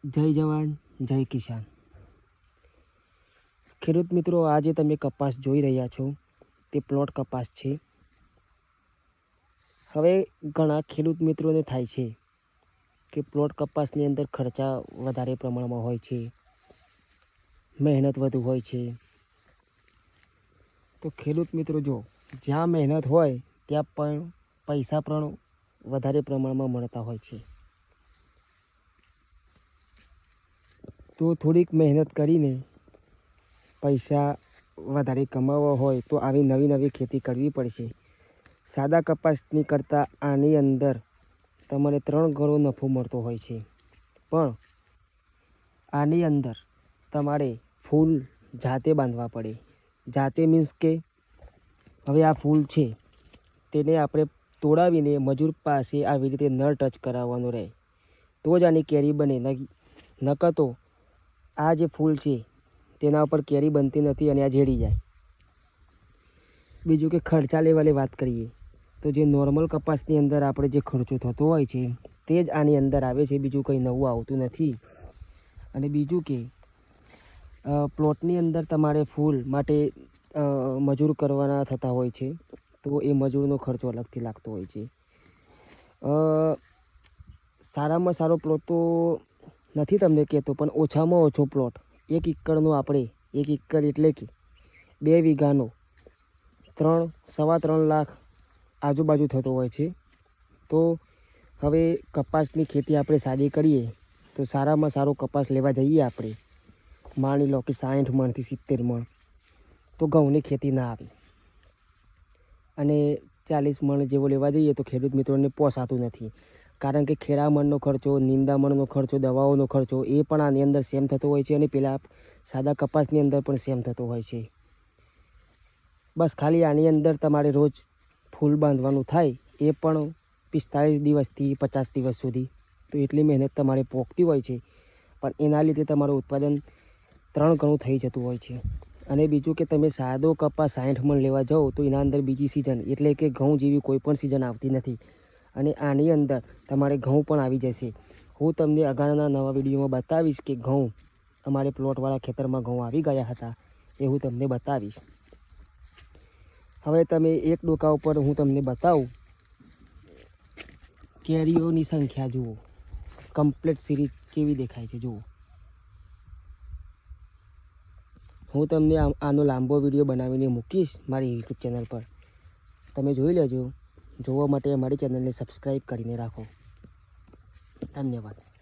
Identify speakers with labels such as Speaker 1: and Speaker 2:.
Speaker 1: જય જવાન જય કિસાન। ખેડૂત મિત્રો, આજે તમે કપાસ જોઈ રહ્યા છો તે પ્લોટ કપાસ છે। હવે ઘણા ખેડૂત મિત્રોને થાય છે કે પ્લોટ કપાસની અંદર ખર્ચા વધારે પ્રમાણમાં હોય છે, મહેનત વધુ હોય છે। તો ખેડૂત મિત્રો, જો જ્યાં મહેનત હોય ત્યાં પણ પૈસા પણ વધારે પ્રમાણમાં મળતા હોય છે। તો થોડીક મહેનત કરીને પૈસા વધારે કમાવવા હોય તો આવી નવી નવી ખેતી કરવી પડશે। સાદા કપાસની કરતાં આની અંદર તમારે 3 ગણો નફો મળતો હોય છે, પણ આની અંદર તમારે ફૂલ જાતે બાંધવા પડે। જાતે મીન્સ કે હવે આ ફૂલ છે તેને આપણે તોડાવીને મજૂર પાસે આવી રીતે નળ ટચ કરાવવાનો રહે તો જ આની કેરી બને, નકર તો આ જે ફૂલ છે તેના ઉપર કેરી બનતી નથી અને આ ઝેરી જાય। બીજું કે ખર્ચા લેવલે વાત કરીએ તો જે નોર્મલ કપાસની અંદર આપણે જે ખર્ચો થતો હોય છે તે જ આની અંદર આવે છે, બીજું કંઈ નવું આવતું નથી। અને બીજું કે પ્લોટની અંદર તમારે ફૂલ માટે મજૂર કરવાના થતા હોય છે તો એ મજૂરનો ખર્ચો અલગથી લાગતો હોય છે। સારામાં સારો પ્લોટ તો નથી તમને કહેતો, પણ ઓછામાં ઓછો પ્લોટ 1 એકરનો આપણે 1 એકર એટલે કે 2 વીઘાનો 3-3.25 લાખ આજુબાજુ થતો હોય છે। તો હવે કપાસની ખેતી આપણે સાદી કરીએ તો સારામાં સારો કપાસ લેવા જઈએ આપણે, માની લો કે 60 મણથી 70 મણ, તો ઘઉંની ખેતી ના આવે। અને 40 મણ જેવો લેવા જઈએ તો ખેડૂત મિત્રોને પોસાતું નથી, કારણ કે ખેડામણનો ખર્ચો, નિંદામણનો ખર્ચો, દવાઓનો ખર્ચો એ પણ આની અંદર સેમ થતો હોય છે અને પેલા સાદા કપાસની અંદર પણ સેમ થતો હોય છે। બસ ખાલી આની અંદર તમારે રોજ ફૂલ બાંધવાનું થાય, એ પણ 45 દિવસથી 50 દિવસ સુધી, તો એટલી મહેનત તમારે પોગતી હોય છે, પણ એના લીધે તમારું ઉત્પાદન 3 ગણું થઈ જતું હોય છે। અને બીજું કે તમે સાદો કપાસ 60 મણ લેવા જાઓ તો એના અંદર બીજી સિઝન એટલે કે ઘઉં જેવી કોઈ પણ સિઝન આવતી નથી, અને આની અંદર તમારે ઘઉં પણ આવી જશે। હું તમને આગળના નવા વિડીયોમાં બતાવીશ કે ઘઉં અમારે પ્લોટવાળા ખેતરમાં ઘઉં આવી ગયા હતા, એ હું તમને બતાવીશ। હવે તમે એક ડોકા ઉપર હું તમને બતાવું, કેરીઓની સંખ્યા જુઓ, કમ્પ્લીટ સિરીઝ કેવી દેખાય છે જુઓ। હું તમને આનો લાંબો વિડીયો બનાવીને મૂકીશ મારી યુટ્યુબ ચેનલ પર, તમે જોઈ લેજો। જોવા માટે અમારી ચેનલને સબસ્ક્રાઈબ કરીને રાખો। ધન્યવાદ।